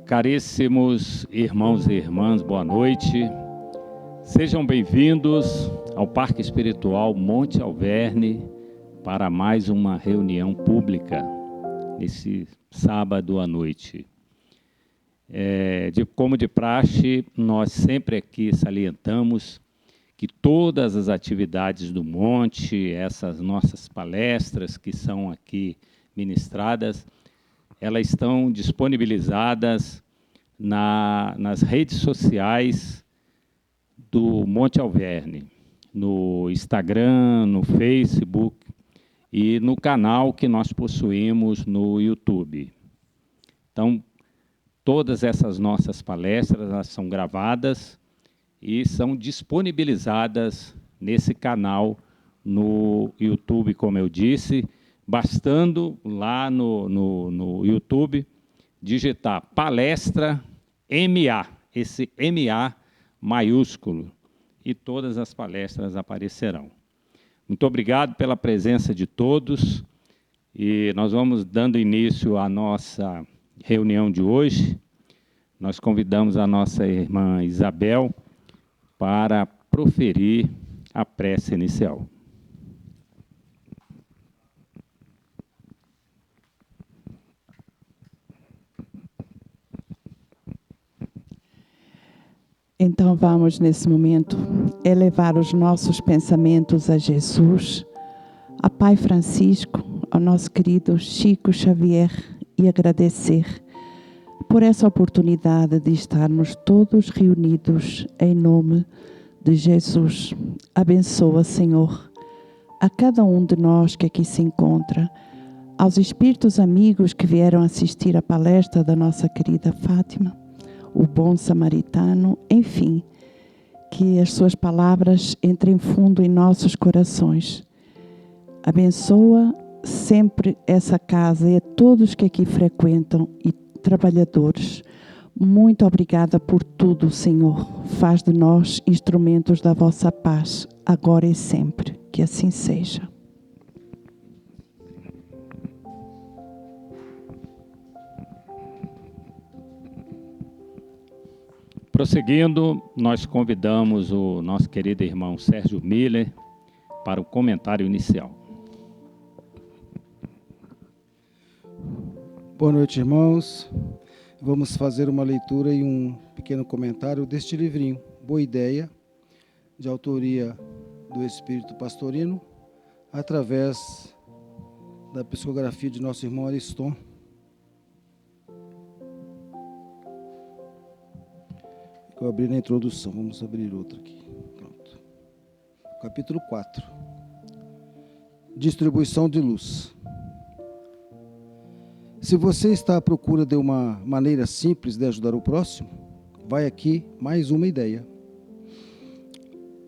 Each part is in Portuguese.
Caríssimos irmãos e irmãs, boa noite. Sejam bem-vindos ao Parque Espiritual Monte Alverne para mais uma reunião pública nesse sábado à noite. Como de praxe, nós sempre aqui salientamos que todas as atividades do Monte, essas nossas palestras que são aqui ministradas, elas estão disponibilizadas nas redes sociais do Monte Alverne, no Instagram, no Facebook e no canal que nós possuímos no YouTube. Então, todas essas nossas palestras elas são gravadas e são disponibilizadas nesse canal no YouTube, como eu disse, bastando lá no YouTube digitar palestra MA, esse MA maiúsculo, e todas as palestras aparecerão. Muito obrigado pela presença de todos, e nós vamos dando início à nossa reunião de hoje. Nós convidamos a nossa irmã Isabel para proferir a prece inicial. Então vamos, nesse momento, elevar os nossos pensamentos a Jesus, a Pai Francisco, ao nosso querido Chico Xavier e agradecer por essa oportunidade de estarmos todos reunidos em nome de Jesus. Abençoa, Senhor, a cada um de nós que aqui se encontra, aos espíritos amigos que vieram assistir à palestra da nossa querida Fátima, o bom samaritano, enfim, que as suas palavras entrem fundo em nossos corações. Abençoa sempre essa casa e a todos que aqui frequentam e trabalhadores. Muito obrigada por tudo, Senhor. Faz de nós instrumentos da vossa paz, agora e sempre. Que assim seja. Prosseguindo, nós convidamos o nosso querido irmão Sérgio Miller para o comentário inicial. Boa noite, irmãos. Vamos fazer uma leitura e um pequeno comentário deste livrinho, Boa Ideia, de autoria do Espírito Pastorino, através da psicografia de nosso irmão Ariston. Eu abri na introdução, vamos abrir outra aqui. Pronto. Capítulo 4. Distribuição de luz. Se você está à procura de uma maneira simples de ajudar o próximo, vai aqui mais uma ideia.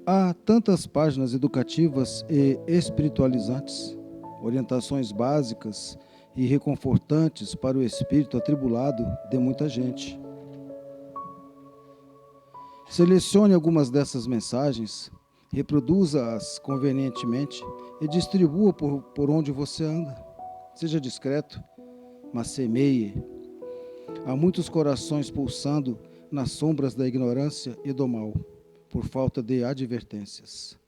Há tantas páginas educativas e espiritualizantes, orientações básicas e reconfortantes para o espírito atribulado de muita gente. Selecione algumas dessas mensagens, reproduza-as convenientemente e distribua por onde você anda. Seja discreto, mas semeie. Há muitos corações pulsando nas sombras da ignorância e do mal, por falta de advertências.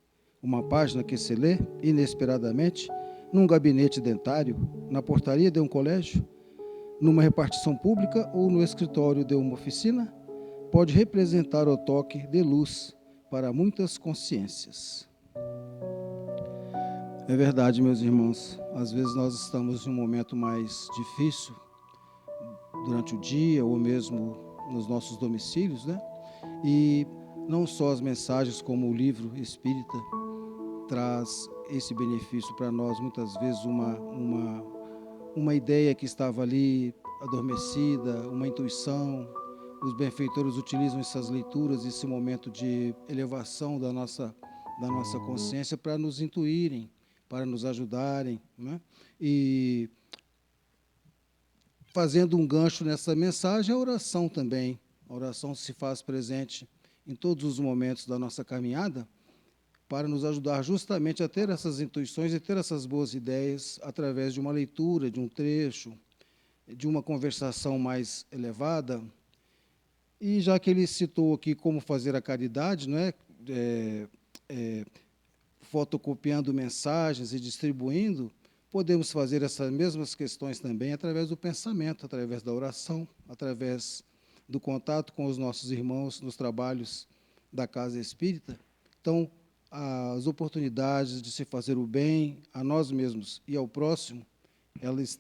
Uma página que se lê inesperadamente num gabinete dentário, na portaria de um colégio, numa repartição pública ou no escritório de uma oficina, pode representar o toque de luz para muitas consciências. É verdade, meus irmãos, às vezes nós estamos em um momento mais difícil, durante o dia ou mesmo nos nossos domicílios, né? E não só as mensagens como o livro espírita traz esse benefício para nós, muitas vezes uma ideia que estava ali adormecida, uma intuição. Os benfeitores utilizam essas leituras, esse momento de elevação da nossa consciência para nos intuírem, para nos ajudarem, né? E fazendo um gancho nessa mensagem, a oração também. A oração se faz presente em todos os momentos da nossa caminhada para nos ajudar justamente a ter essas intuições e ter essas boas ideias através de uma leitura, de um trecho, de uma conversação mais elevada, E já que ele citou aqui como fazer a caridade, não é? Fotocopiando mensagens e distribuindo, podemos fazer essas mesmas questões também através do pensamento, através da oração, através do contato com os nossos irmãos nos trabalhos da Casa Espírita. Então, as oportunidades de se fazer o bem a nós mesmos e ao próximo, elas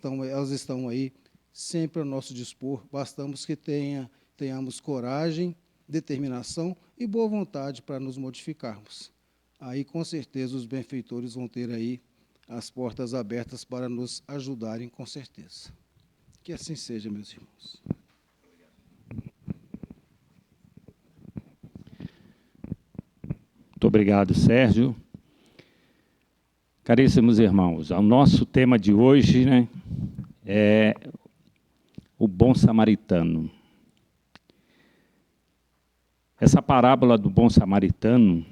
estão aí sempre ao nosso dispor. Bastamos que tenhamos coragem, determinação e boa vontade para nos modificarmos. Aí, com certeza, os benfeitores vão ter aí as portas abertas para nos ajudarem, com certeza. Que assim seja, meus irmãos. Muito obrigado, Sérgio. Caríssimos irmãos, o nosso tema de hoje, né, é o bom samaritano. Essa parábola do bom samaritano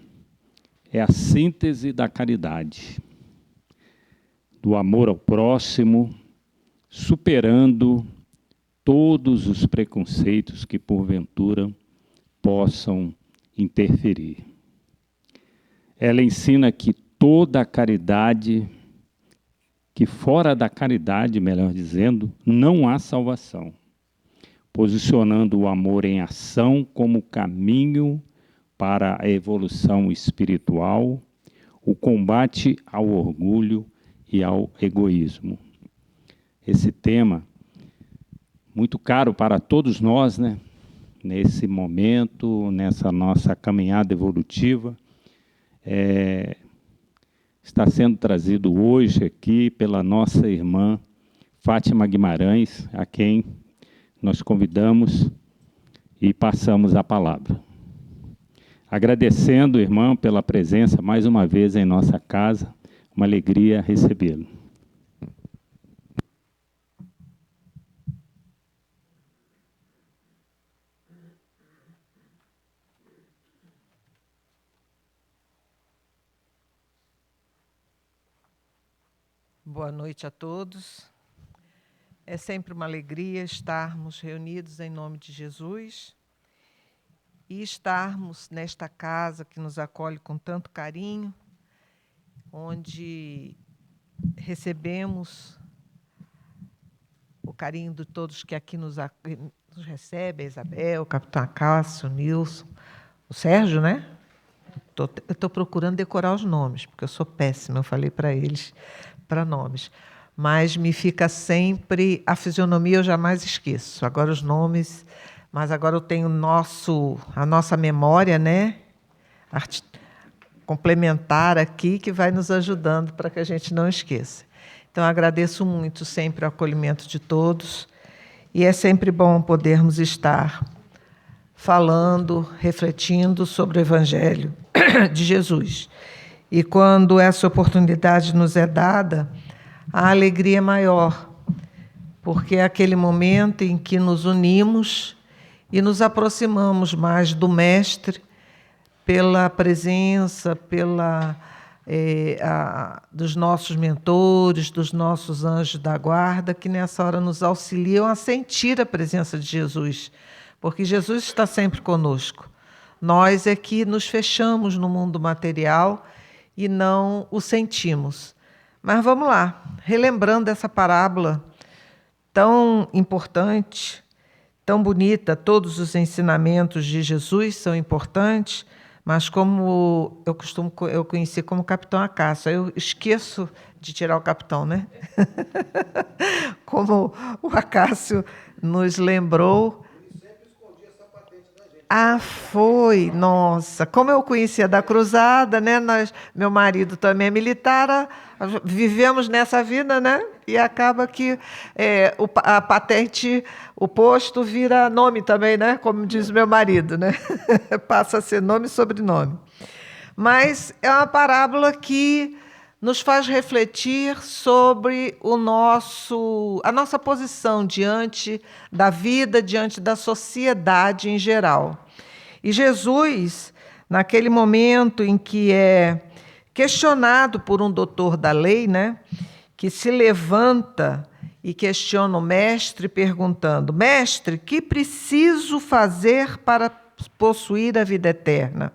é a síntese da caridade, do amor ao próximo, superando todos os preconceitos que, porventura, possam interferir. Ela ensina que toda a caridade, que fora da caridade, melhor dizendo, não há salvação, posicionando o amor em ação como caminho para a evolução espiritual, o combate ao orgulho e ao egoísmo. Esse tema, muito caro para todos nós, né? Nesse momento, nessa nossa caminhada evolutiva, está sendo trazido hoje aqui pela nossa irmã Fátima Guimarães, a quem nós convidamos e passamos a palavra. Agradecendo, irmã, pela presença mais uma vez em nossa casa, uma alegria recebê-lo. Boa noite a todos. É sempre uma alegria estarmos reunidos em nome de Jesus e estarmos nesta casa que nos acolhe com tanto carinho, onde recebemos o carinho de todos que aqui nos recebem, a Isabel, o Capitão Acácio, o Nilson, o Sérgio, né? Eu estou procurando decorar os nomes, porque eu sou péssima, eu falei para eles para nomes. Mas me fica sempre... A fisionomia eu jamais esqueço. Agora os nomes... Mas agora eu tenho a nossa memória, né? Complementar aqui, que vai nos ajudando para que a gente não esqueça. Então, agradeço muito sempre o acolhimento de todos. E é sempre bom podermos estar falando, refletindo sobre o Evangelho de Jesus. E quando essa oportunidade nos é dada, a alegria é maior, porque é aquele momento em que nos unimos e nos aproximamos mais do Mestre pela presença, dos nossos mentores, dos nossos anjos da guarda, que nessa hora nos auxiliam a sentir a presença de Jesus, porque Jesus está sempre conosco. Nós é que nos fechamos no mundo material e não o sentimos. Mas vamos lá, relembrando essa parábola tão importante, tão bonita, todos os ensinamentos de Jesus são importantes, mas como eu conheci como Capitão Acácio, eu esqueço de tirar o capitão, né? Como o Acácio nos lembrou. Ah, foi! Nossa, como eu conhecia da cruzada, né? Meu marido também é militar, vivemos nessa vida, né? E acaba que a patente, o posto vira nome também, né? Como diz meu marido, né? Passa a ser nome e sobrenome. Mas é uma parábola que nos faz refletir sobre a nossa posição diante da vida, diante da sociedade em geral. E Jesus, naquele momento em que é questionado por um doutor da lei, né, que se levanta e questiona o mestre perguntando: Mestre, que preciso fazer para possuir a vida eterna?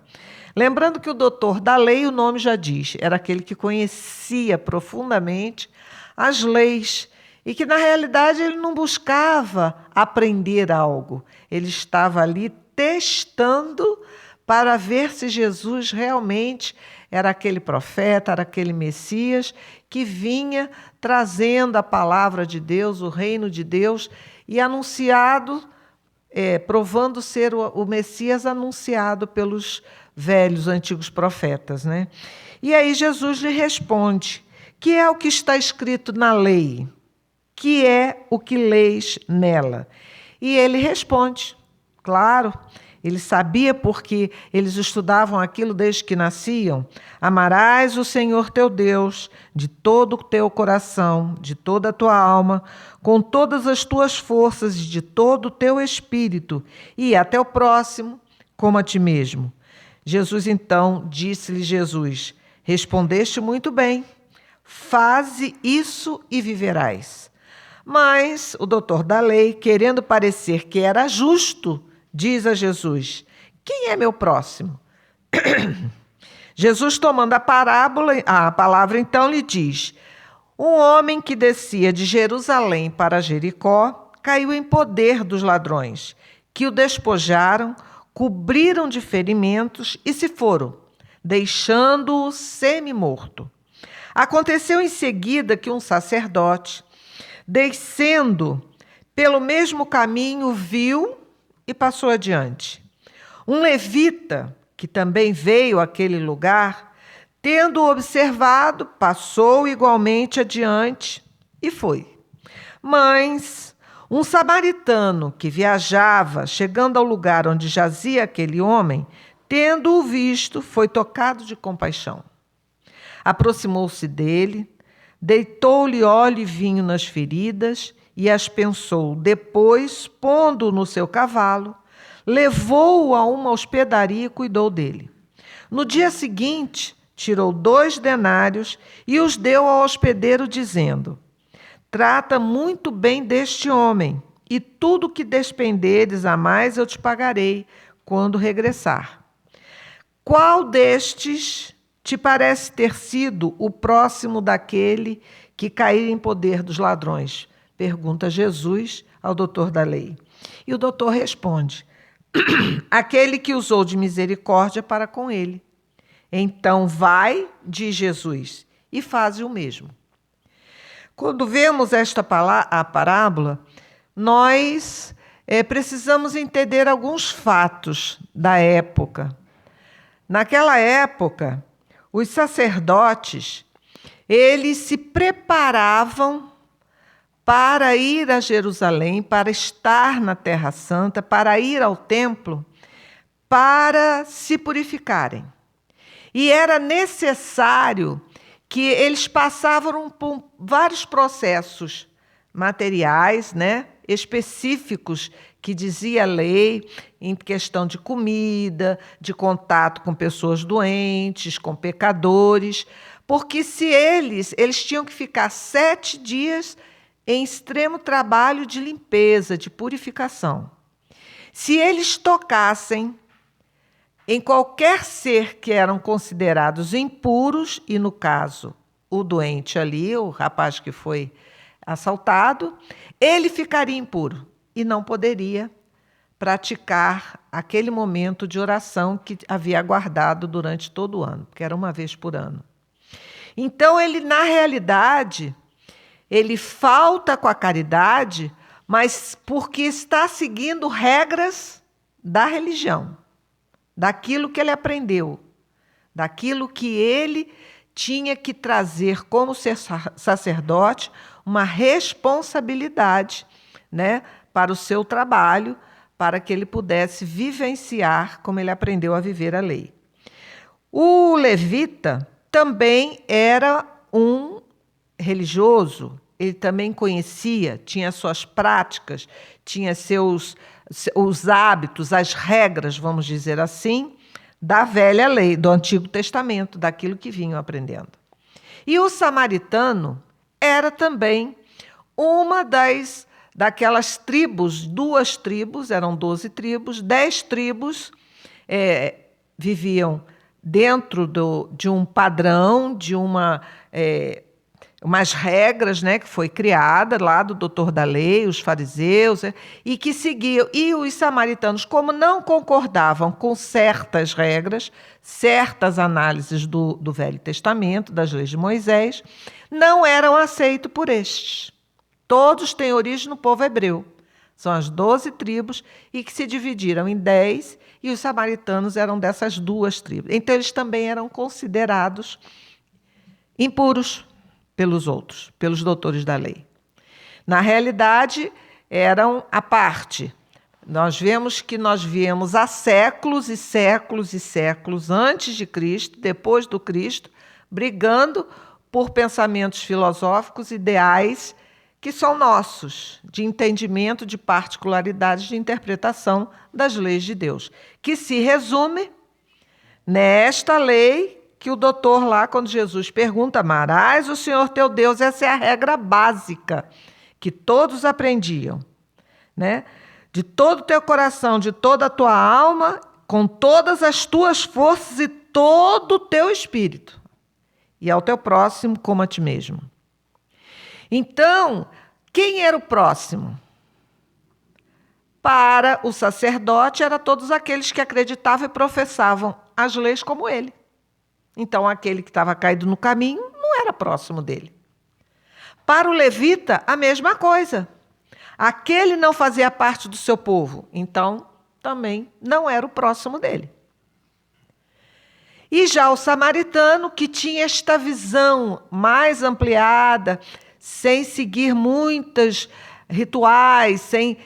Lembrando que o doutor da lei, o nome já diz, era aquele que conhecia profundamente as leis e que, na realidade, ele não buscava aprender algo. Ele estava ali testando para ver se Jesus realmente era aquele profeta, era aquele Messias que vinha trazendo a palavra de Deus, o reino de Deus, e anunciado, provando ser o Messias anunciado pelos velhos, antigos profetas, né? E aí Jesus lhe responde: que é o que está escrito na lei? Que é o que leis nela? E ele responde, claro, ele sabia porque eles estudavam aquilo desde que nasciam. Amarás o Senhor teu Deus de todo o teu coração, de toda a tua alma, com todas as tuas forças e de todo o teu espírito, e a teu próximo como a ti mesmo. Então disse-lhe Jesus: respondeste muito bem, faze isso e viverás. Mas o doutor da lei, querendo parecer que era justo, diz a Jesus: quem é meu próximo? Jesus, tomando a palavra, então lhe diz: um homem que descia de Jerusalém para Jericó caiu em poder dos ladrões, que o despojaram, cobriram de ferimentos e se foram, deixando-o semi-morto. Aconteceu em seguida que um sacerdote, descendo pelo mesmo caminho, viu e passou adiante. Um levita, que também veio àquele lugar, tendo observado, passou igualmente adiante e foi. Mas um samaritano que viajava, chegando ao lugar onde jazia aquele homem, tendo-o visto, foi tocado de compaixão. Aproximou-se dele, deitou-lhe óleo e vinho nas feridas e as pensou. Depois, pondo-o no seu cavalo, levou-o a uma hospedaria e cuidou dele. No dia seguinte, tirou 2 denários e os deu ao hospedeiro, dizendo: trata muito bem deste homem, e tudo que despenderes a mais eu te pagarei quando regressar. Qual destes te parece ter sido o próximo daquele que caiu em poder dos ladrões? Pergunta Jesus ao doutor da lei. E o doutor responde: aquele que usou de misericórdia para com ele. Então vai, diz Jesus, e faz o mesmo. Quando vemos a parábola, nós precisamos entender alguns fatos da época. Naquela época, os sacerdotes, eles se preparavam para ir a Jerusalém, para estar na Terra Santa, para ir ao templo, para se purificarem. E era necessário que eles passavam por vários processos materiais, né, específicos, que dizia a lei, em questão de comida, de contato com pessoas doentes, com pecadores, porque se eles tinham que ficar 7 dias em extremo trabalho de limpeza, de purificação. Se eles tocassem em qualquer ser que eram considerados impuros, e no caso o doente ali, o rapaz que foi assaltado, ele ficaria impuro e não poderia praticar aquele momento de oração que havia aguardado durante todo o ano, porque era uma vez por ano. Então, ele, na realidade, ele falta com a caridade, mas porque está seguindo regras da religião, daquilo que ele aprendeu, daquilo que ele tinha que trazer como sacerdote, uma responsabilidade, né, para o seu trabalho, para que ele pudesse vivenciar como ele aprendeu a viver a lei. O levita também era um religioso, ele também conhecia, tinha suas práticas, tinha os hábitos, as regras, vamos dizer assim, da velha lei, do Antigo Testamento, daquilo que vinham aprendendo. E o samaritano era também uma daquelas tribos, 2 tribos, eram 12 tribos, 10 tribos viviam dentro de um padrão, de umas regras, né, que foi criada lá do doutor da lei, os fariseus, e que seguiam. E os samaritanos, como não concordavam com certas regras, certas análises do Velho Testamento, das leis de Moisés, não eram aceitos por estes. Todos têm origem no povo hebreu. São as 12 tribos e que se dividiram em 10, e os samaritanos eram dessas 2 tribos. Então, eles também eram considerados impuros pelos outros, pelos doutores da lei. Na realidade, eram à parte. Nós vemos que nós viemos há séculos e séculos e séculos antes de Cristo, depois do Cristo, brigando por pensamentos filosóficos, ideais, que são nossos, de entendimento de particularidades de interpretação das leis de Deus, que se resume nesta lei que o doutor lá, quando Jesus pergunta, amarás o Senhor teu Deus, essa é a regra básica que todos aprendiam, né? De todo o teu coração, de toda a tua alma, com todas as tuas forças e todo o teu espírito, e ao teu próximo como a ti mesmo. Então, quem era o próximo? Para o sacerdote, eram todos aqueles que acreditavam e professavam as leis como ele. Então, aquele que estava caído no caminho não era próximo dele. Para o levita, a mesma coisa. Aquele não fazia parte do seu povo, então também não era o próximo dele. E já o samaritano, que tinha esta visão mais ampliada, sem seguir muitos rituais, sem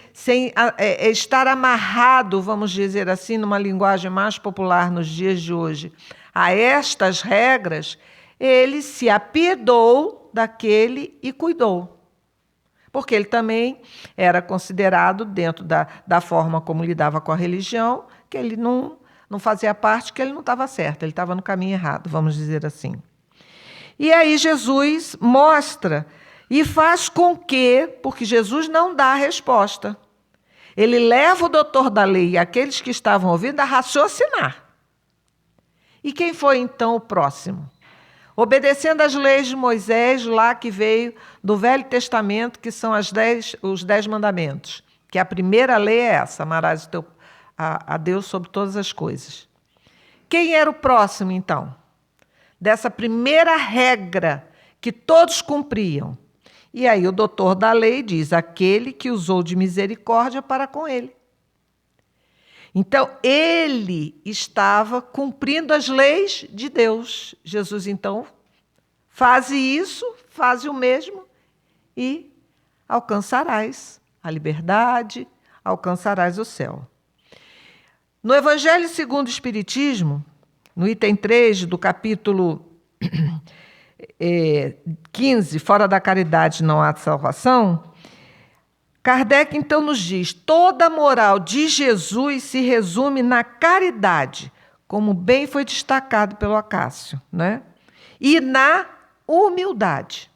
estar amarrado, vamos dizer assim, numa linguagem mais popular nos dias de hoje, a estas regras, ele se apiedou daquele e cuidou. Porque ele também era considerado, dentro da forma como lidava com a religião, que ele não fazia parte, que ele não estava certo, ele estava no caminho errado, vamos dizer assim. E aí Jesus mostra e faz com que, porque Jesus não dá a resposta, ele leva o doutor da lei e aqueles que estavam ouvindo a raciocinar. E quem foi então o próximo? Obedecendo às leis de Moisés, lá que veio do Velho Testamento, que são os 10 mandamentos, que a primeira lei é essa, amarás a Deus sobre todas as coisas. Quem era o próximo, então? Dessa primeira regra que todos cumpriam. E aí o doutor da lei diz, aquele que usou de misericórdia para com ele. Então, ele estava cumprindo as leis de Deus. Jesus, então, faz isso, faz o mesmo e alcançarás a liberdade, alcançarás o céu. No Evangelho segundo o Espiritismo, no item 3 do capítulo 15, fora da caridade não há salvação, Kardec, então, nos diz, toda a moral de Jesus se resume na caridade, como bem foi destacado pelo Acácio, né? E na humildade.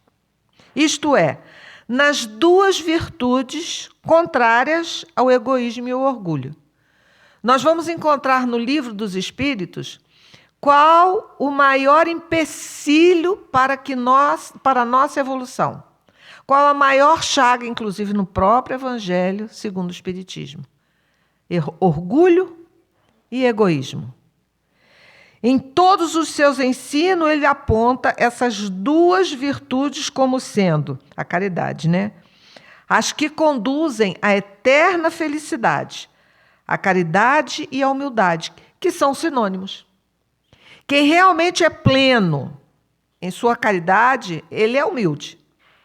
Isto é, nas 2 virtudes contrárias ao egoísmo e ao orgulho. Nós vamos encontrar no Livro dos Espíritos qual o maior empecilho para a nossa evolução. Qual a maior chaga, inclusive no próprio Evangelho, segundo o Espiritismo? Orgulho e egoísmo. Em todos os seus ensinos, ele aponta essas 2 virtudes como sendo a caridade, né? As que conduzem à eterna felicidade, a caridade e a humildade, que são sinônimos. Quem realmente é pleno em sua caridade, ele é humilde.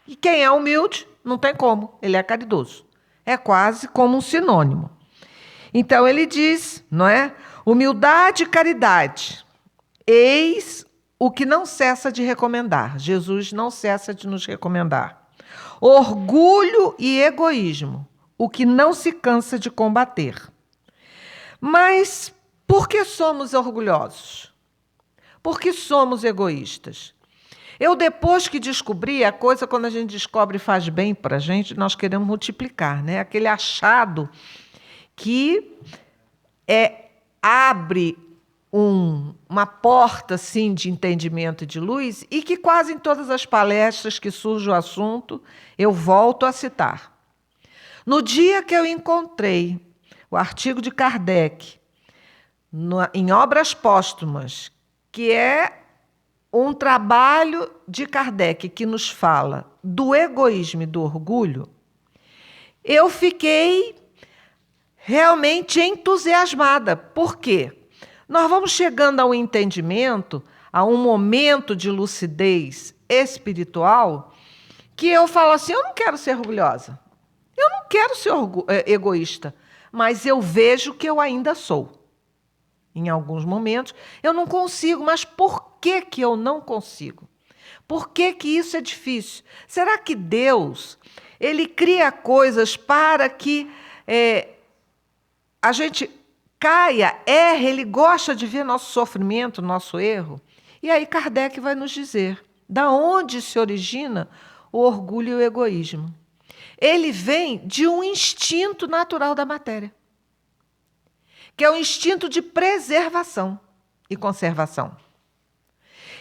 E quem é humilde, não tem como, ele é caridoso. É quase como um sinônimo. Então ele diz, não é? Humildade e caridade, eis o que não cessa de recomendar. Jesus não cessa de nos recomendar. Orgulho e egoísmo, o que não se cansa de combater. Mas por que somos orgulhosos? Por que somos egoístas? Eu, depois que descobri, a coisa, quando a gente descobre e faz bem para a gente, nós queremos multiplicar, né? Aquele achado que abre uma porta assim, de entendimento e de luz, e que quase em todas as palestras que surge o assunto, eu volto a citar. No dia que eu encontrei o artigo de Kardec em Obras Póstumas, que é um trabalho de Kardec que nos fala do egoísmo e do orgulho, eu fiquei realmente entusiasmada. Por quê? Nós vamos chegando ao entendimento, a um momento de lucidez espiritual, que eu falo assim, eu não quero ser orgulhosa, eu não quero ser egoísta, mas eu vejo que eu ainda sou. Em alguns momentos, eu não consigo, mas por que que eu não consigo? Por que que isso é difícil? Será que Deus, Ele cria coisas para que a gente caia, erre, Ele gosta de ver nosso sofrimento, nosso erro? E aí Kardec vai nos dizer, da onde se origina o orgulho e o egoísmo? Ele vem de um instinto natural da matéria, que é o instinto de preservação e conservação.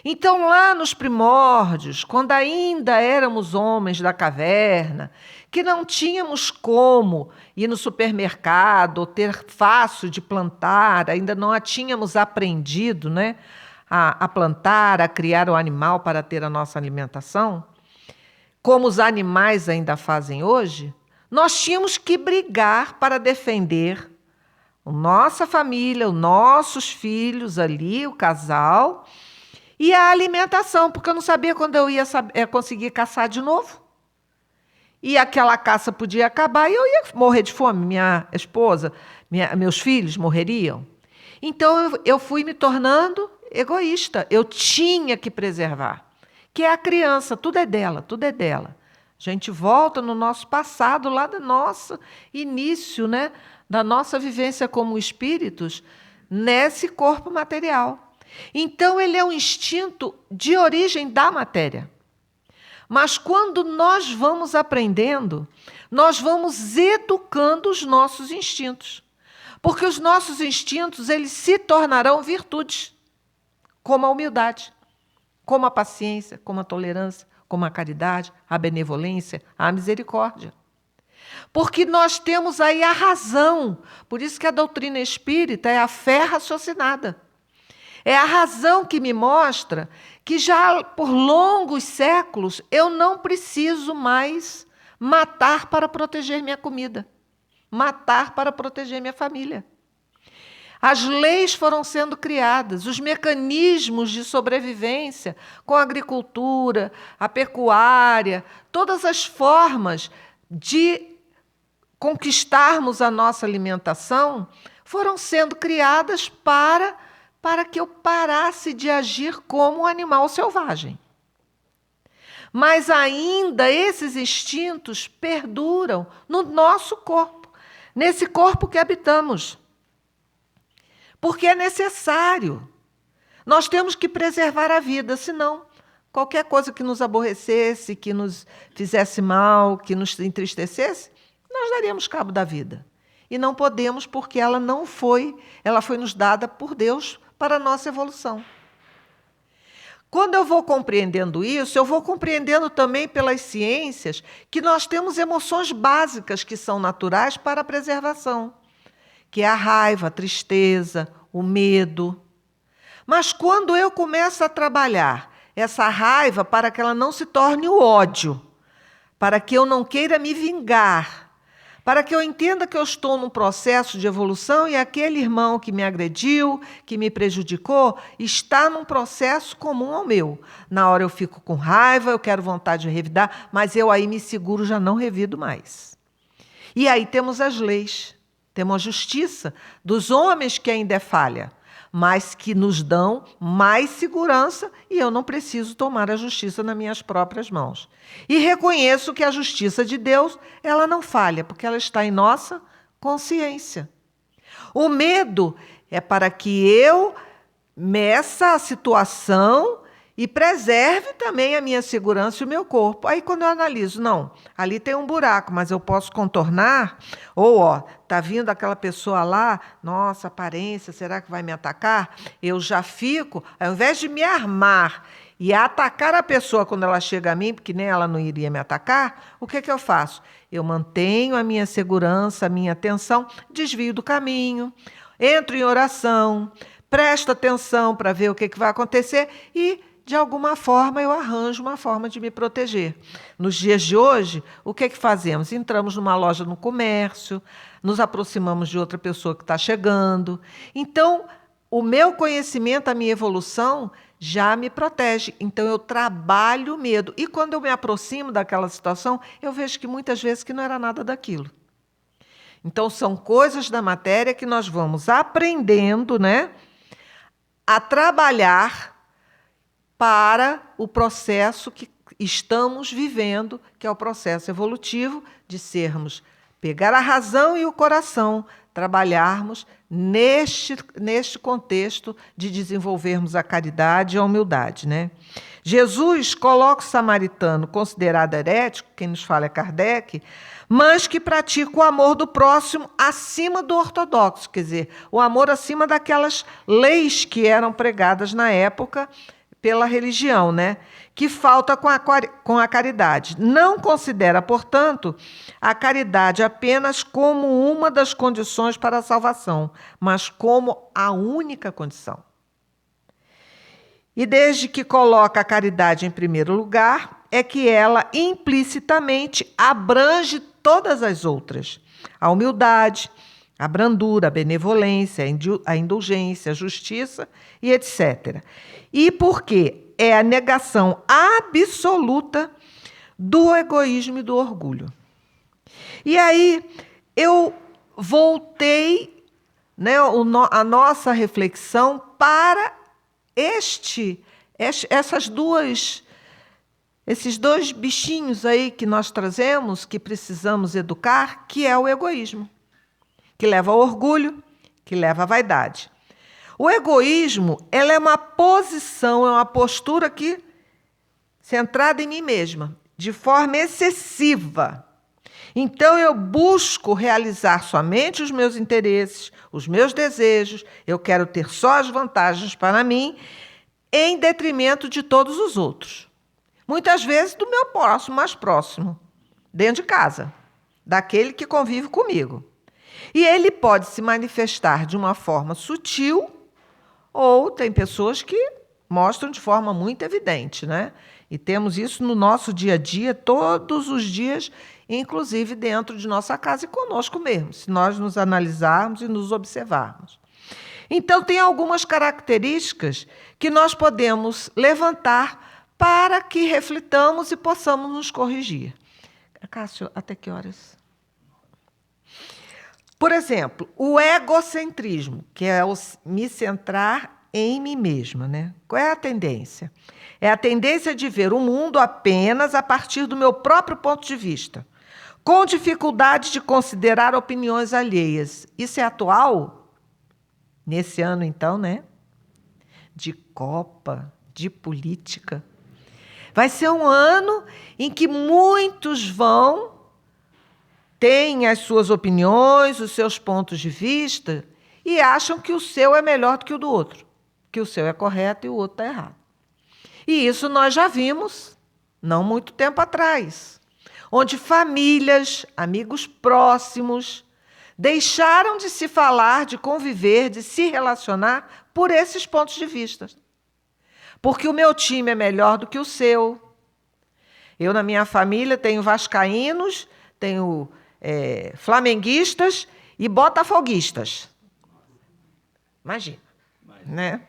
Então, lá nos primórdios, quando ainda éramos homens da caverna, que não tínhamos como ir no supermercado ou ter fácil de plantar, ainda não a tínhamos aprendido, né, a plantar, a criar o animal para ter a nossa alimentação, como os animais ainda fazem hoje, nós tínhamos que brigar para defender a nossa família, os nossos filhos ali, o casal, e a alimentação, porque eu não sabia quando eu ia conseguir caçar de novo. E aquela caça podia acabar e eu ia morrer de fome, minha esposa, meus filhos morreriam. Então eu fui me tornando egoísta, eu tinha que preservar. Que é a criança, tudo é dela, tudo é dela. A gente volta no nosso passado, lá do nosso início, né, da nossa vivência como espíritos, nesse corpo material. Então, ele é um instinto de origem da matéria. Mas quando nós vamos aprendendo, nós vamos educando os nossos instintos. Porque os nossos instintos, eles se tornarão virtudes, como a humildade, como a paciência, como a tolerância, como a caridade, a benevolência, a misericórdia. Porque nós temos aí a razão. Por isso que a doutrina espírita é a fé raciocinada. É a razão que me mostra que já por longos séculos eu não preciso mais matar para proteger minha comida, matar para proteger minha família. As leis foram sendo criadas, os mecanismos de sobrevivência com a agricultura, a pecuária, todas as formas de conquistarmos a nossa alimentação foram sendo criadas para que eu parasse de agir como um animal selvagem. Mas ainda esses instintos perduram no nosso corpo, nesse corpo que habitamos. Porque é necessário. Nós temos que preservar a vida, senão qualquer coisa que nos aborrecesse, que nos fizesse mal, que nos entristecesse, nós daríamos cabo da vida. E não podemos, porque ela foi nos dada por Deus para a nossa evolução. Quando eu vou compreendendo isso, eu vou compreendendo também pelas ciências que nós temos emoções básicas que são naturais para a preservação, que é a raiva, a tristeza, o medo. Mas quando eu começo a trabalhar essa raiva para que ela não se torne o ódio, para que eu não queira me vingar, para que eu entenda que eu estou num processo de evolução e aquele irmão que me agrediu, que me prejudicou, está num processo comum ao meu. Na hora eu fico com raiva, eu quero vontade de revidar, mas eu aí me seguro, já não revido mais. E aí temos as leis, temos a justiça dos homens que ainda é falha, mas que nos dão mais segurança e eu não preciso tomar a justiça nas minhas próprias mãos. E reconheço que a justiça de Deus, ela não falha, porque ela está em nossa consciência. O medo é para que eu meça a situação e preserve também a minha segurança e o meu corpo. Aí, quando eu analiso, não, ali tem um buraco, mas eu posso contornar, ou, tá vindo aquela pessoa lá, nossa, aparência, será que vai me atacar? Eu já fico, ao invés de me armar e atacar a pessoa quando ela chega a mim, porque nem ela não iria me atacar, o que eu faço? Eu mantenho a minha segurança, a minha atenção, desvio do caminho, entro em oração, presto atenção para ver o que vai acontecer e, de alguma forma, eu arranjo uma forma de me proteger. Nos dias de hoje, o que fazemos? Entramos numa loja no comércio, nos aproximamos de outra pessoa que está chegando. Então, o meu conhecimento, a minha evolução, já me protege. Então, eu trabalho o medo. E quando eu me aproximo daquela situação, eu vejo que muitas vezes que não era nada daquilo. Então, são coisas da matéria que nós vamos aprendendo, né, a trabalhar para o processo que estamos vivendo, que é o processo evolutivo de pegar a razão e o coração, trabalharmos neste contexto de desenvolvermos a caridade e a humildade, né? Jesus coloca o samaritano considerado herético, quem nos fala é Kardec, mas que pratica o amor do próximo acima do ortodoxo, quer dizer, o amor acima daquelas leis que eram pregadas na época pela religião, né? Que falta com a caridade. Não considera, portanto, a caridade apenas como uma das condições para a salvação, mas como a única condição. E desde que coloca a caridade em primeiro lugar, é que ela implicitamente abrange todas as outras. A humildade, a brandura, a benevolência, a indulgência, a justiça e etc. E por quê? É a negação absoluta do egoísmo e do orgulho. E aí eu voltei, né, a nossa reflexão para esses dois bichinhos aí que nós trazemos, que precisamos educar, que é o egoísmo, que leva ao orgulho, que leva à vaidade. O egoísmo, ela é uma posição, é uma postura que centrada em mim mesma, de forma excessiva. Então, eu busco realizar somente os meus interesses, os meus desejos, eu quero ter só as vantagens para mim, em detrimento de todos os outros. Muitas vezes do meu próximo, mais próximo, dentro de casa, daquele que convive comigo. E ele pode se manifestar de uma forma sutil, ou tem pessoas que mostram de forma muito evidente, né? E temos isso no nosso dia a dia, todos os dias, inclusive dentro de nossa casa e conosco mesmo, se nós nos analisarmos e nos observarmos. Então, tem algumas características que nós podemos levantar para que reflitamos e possamos nos corrigir. Cássio, até que horas? Por exemplo, o egocentrismo, que é o me centrar em mim mesma, né? Qual é a tendência? É a tendência de ver o mundo apenas a partir do meu próprio ponto de vista, com dificuldade de considerar opiniões alheias. Isso é atual? Nesse ano, então, né? De Copa, de política. Vai ser um ano em que muitos têm as suas opiniões, os seus pontos de vista e acham que o seu é melhor do que o do outro, que o seu é correto e o outro está errado. E isso nós já vimos, não muito tempo atrás, onde famílias, amigos próximos, deixaram de se falar, de conviver, de se relacionar por esses pontos de vista. Porque o meu time é melhor do que o seu. Eu, na minha família, tenho vascaínos, tenho flamenguistas e botafoguistas. Imagina, né?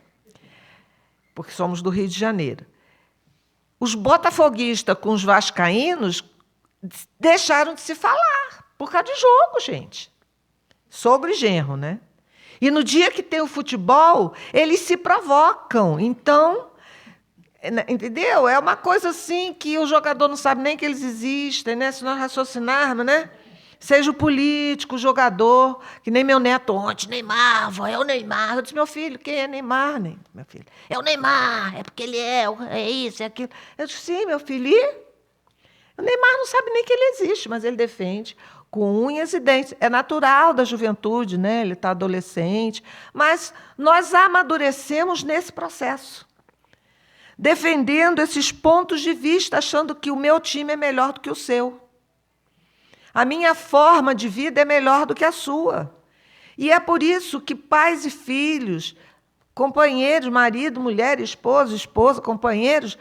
Porque somos do Rio de Janeiro. Os botafoguistas com os vascaínos deixaram de se falar por causa de jogo, gente. Sogro e genro, né? E no dia que tem o futebol, eles se provocam. Então, entendeu? É uma coisa assim que o jogador não sabe nem que eles existem, né? Se nós raciocinarmos, né? Seja o político, o jogador, que nem meu neto ontem, Neymar, vó, é o Neymar. Eu disse, meu filho, quem é Neymar? Meu filho, é o Neymar, é porque ele é isso, é aquilo. Eu disse, sim, meu filho, e? O Neymar não sabe nem que ele existe, mas ele defende com unhas e dentes. É natural da juventude, né? Ele está adolescente, mas nós amadurecemos nesse processo, defendendo esses pontos de vista, achando que o meu time é melhor do que o seu. A minha forma de vida é melhor do que a sua. E é por isso que pais e filhos, companheiros, marido, mulher, esposa, companheiros,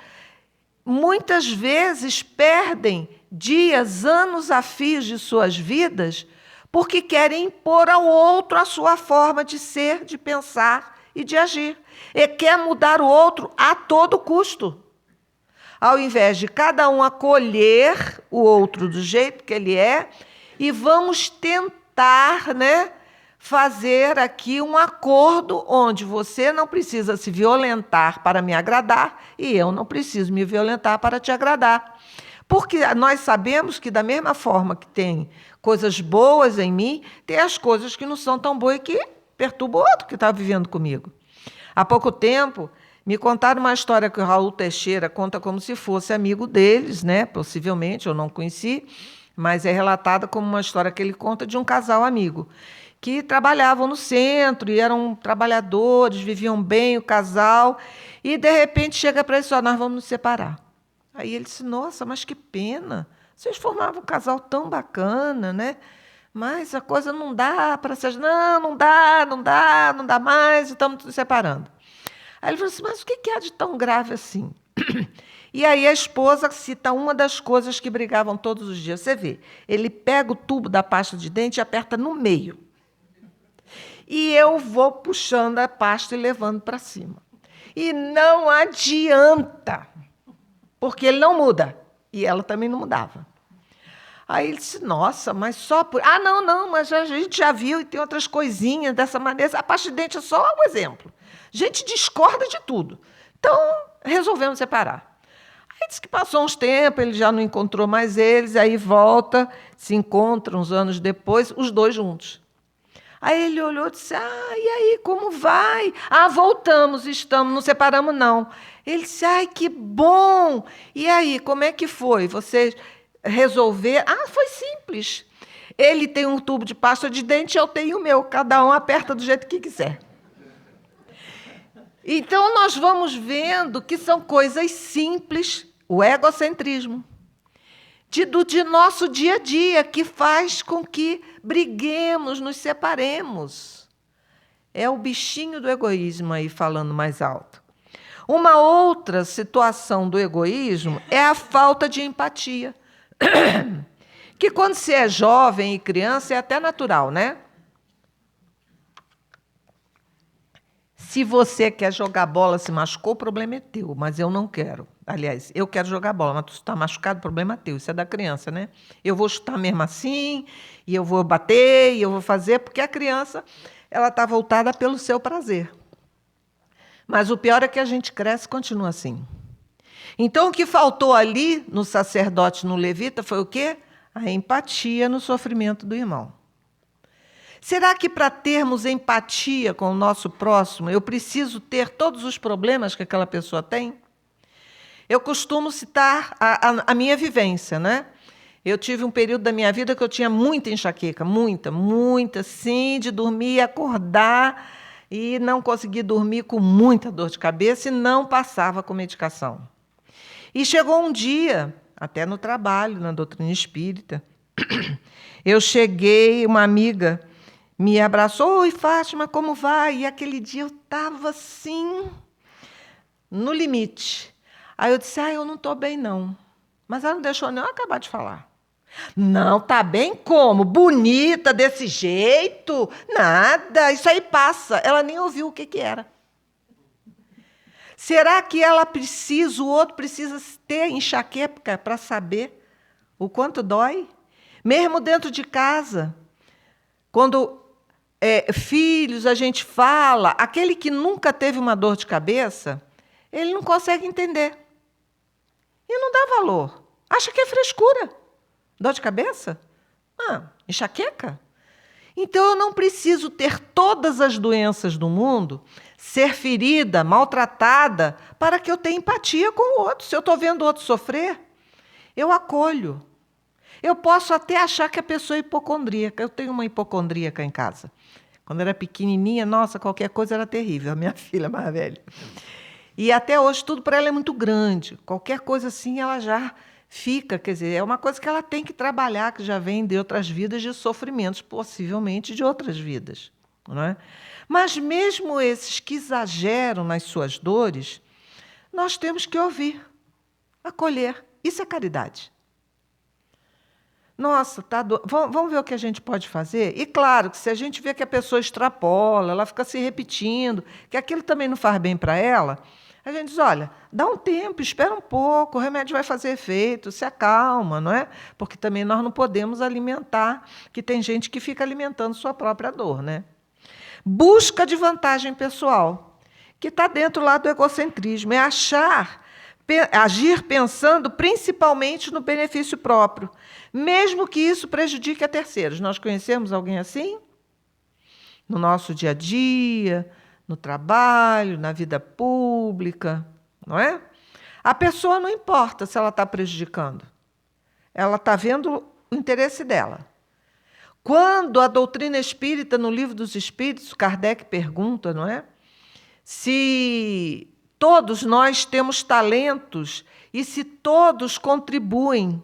muitas vezes perdem dias, anos a fios de suas vidas porque querem impor ao outro a sua forma de ser, de pensar e de agir. E quer mudar o outro a todo custo. Ao invés de cada um acolher o outro do jeito que ele é, e vamos tentar, né, fazer aqui um acordo onde você não precisa se violentar para me agradar e eu não preciso me violentar para te agradar. Porque nós sabemos que, da mesma forma que tem coisas boas em mim, tem as coisas que não são tão boas e que perturbam o outro que está vivendo comigo. Há pouco tempo, me contaram uma história que o Raul Teixeira conta como se fosse amigo deles, né? Possivelmente, eu não conheci, mas é relatada como uma história que ele conta de um casal amigo, que trabalhavam no centro e eram trabalhadores, viviam bem o casal, e de repente chega para eles, nós vamos nos separar. Aí ele disse, nossa, mas que pena, vocês formavam um casal tão bacana, né? Mas a coisa não dá para ser, não dá mais, estamos nos separando. Aí ele falou assim, mas o que há de tão grave assim? E aí a esposa cita uma das coisas que brigavam todos os dias. Você vê, ele pega o tubo da pasta de dente e aperta no meio. E eu vou puxando a pasta e levando para cima. E não adianta, porque ele não muda. E ela também não mudava. Aí ele disse, nossa, mas só por... não, mas a gente já viu e tem outras coisinhas dessa maneira. A pasta de dente é só um exemplo. A gente discorda de tudo. Então, resolvemos separar. Aí disse que passou uns tempos, ele já não encontrou mais eles, aí volta, se encontram uns anos depois, os dois juntos. Aí ele olhou e disse, e aí, como vai? Voltamos, estamos, não separamos, não. Ele disse, que bom! E aí, como é que foi? Vocês resolveram? Foi simples. Ele tem um tubo de pasta de dente, eu tenho o meu. Cada um aperta do jeito que quiser. Então, nós vamos vendo que são coisas simples, o egocentrismo, de nosso dia a dia, que faz com que briguemos, nos separemos. É o bichinho do egoísmo aí falando mais alto. Uma outra situação do egoísmo é a falta de empatia. Que quando você é jovem e criança é até natural, né? Se você quer jogar bola, se machucou, o problema é teu, mas eu não quero. Aliás, eu quero jogar bola, mas tu está machucado, o problema é teu. Isso é da criança, né? Eu vou chutar mesmo assim, e eu vou bater, e eu vou fazer, porque a criança ela está voltada pelo seu prazer. Mas o pior é que a gente cresce e continua assim. Então, o que faltou ali, no sacerdote, no levita, foi o quê? A empatia no sofrimento do irmão. Será que para termos empatia com o nosso próximo, eu preciso ter todos os problemas que aquela pessoa tem? Eu costumo citar a minha vivência, né? Eu tive um período da minha vida que eu tinha muita enxaqueca, muita, sim, de dormir, acordar e não conseguir dormir com muita dor de cabeça e não passava com medicação. E chegou um dia, até no trabalho, na doutrina espírita, eu cheguei, uma amiga me abraçou, oi, Fátima, como vai? E aquele dia eu estava assim, no limite. Aí eu disse, eu não estou bem, não. Mas ela não deixou nem eu acabar de falar. Não, tá bem como? Bonita desse jeito? Nada, isso aí passa. Ela nem ouviu o que era. Será que o outro precisa ter enxaqueca para saber o quanto dói? Mesmo dentro de casa, quando filhos a gente fala, aquele que nunca teve uma dor de cabeça, ele não consegue entender. E não dá valor. Acha que é frescura. Dor de cabeça? problema? Enxaqueca? Então, eu não preciso ter todas as doenças do mundo, ser ferida, maltratada, para que eu tenha empatia com o outro. Se eu estou vendo o outro sofrer, eu acolho. Eu posso até achar que a pessoa é hipocondríaca. Eu tenho uma hipocondríaca em casa. Quando eu era pequenininha, nossa, qualquer coisa era terrível. A minha filha mais velha. E até hoje, tudo para ela é muito grande. Qualquer coisa assim, ela já fica. Quer dizer, é uma coisa que ela tem que trabalhar, que já vem de outras vidas, de sofrimentos, possivelmente de outras vidas. Não é? Mas mesmo esses que exageram nas suas dores, nós temos que ouvir, acolher. Isso é caridade. Nossa, vamos ver o que a gente pode fazer? E claro que se a gente vê que a pessoa extrapola, ela fica se repetindo, que aquilo também não faz bem para ela, a gente diz, olha, dá um tempo, espera um pouco, o remédio vai fazer efeito, se acalma, não é? Porque também nós não podemos alimentar, que tem gente que fica alimentando sua própria dor, né? Busca de vantagem pessoal, que está dentro lá do egocentrismo, é agir pensando principalmente no benefício próprio, mesmo que isso prejudique a terceiros. Nós conhecemos alguém assim? No nosso dia a dia, no trabalho, na vida pública, não é? A pessoa não importa se ela está prejudicando. Ela está vendo o interesse dela. Quando a doutrina espírita, no Livro dos Espíritos, Kardec pergunta, não é? Se todos nós temos talentos e se todos contribuem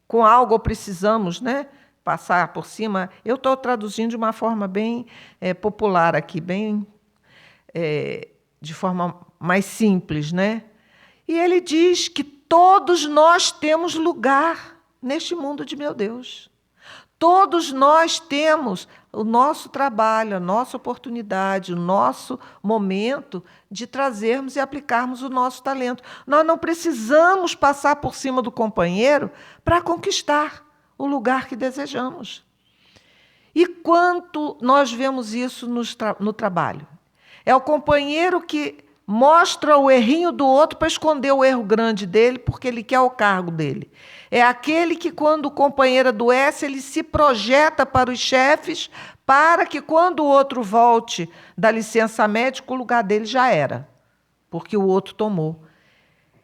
com algo ou precisamos, né, passar por cima. Eu estou traduzindo de uma forma bem popular aqui, bem de forma mais simples, né? E ele diz que todos nós temos lugar neste mundo de meu Deus. Todos nós temos o nosso trabalho, a nossa oportunidade, o nosso momento de trazermos e aplicarmos o nosso talento. Nós não precisamos passar por cima do companheiro para conquistar o lugar que desejamos. E quanto nós vemos isso no trabalho? É o companheiro que mostra o errinho do outro para esconder o erro grande dele, porque ele quer o cargo dele. É aquele que, quando o companheiro adoece, ele se projeta para os chefes, para que, quando o outro volte da licença médica, o lugar dele já era, porque o outro tomou.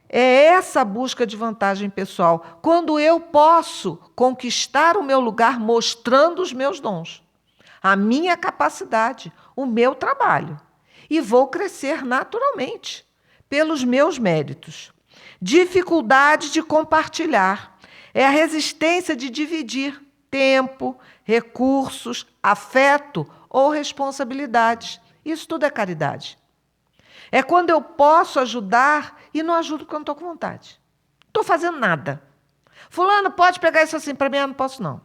É essa busca de vantagem pessoal. Quando eu posso conquistar o meu lugar mostrando os meus dons, a minha capacidade, o meu trabalho. E vou crescer naturalmente, pelos meus méritos. Dificuldade de compartilhar. É a resistência de dividir tempo, recursos, afeto ou responsabilidades. Isso tudo é caridade. É quando eu posso ajudar e não ajudo porque eu não estou com vontade. Não estou fazendo nada. Fulano, pode pegar isso assim para mim? Eu não posso, não.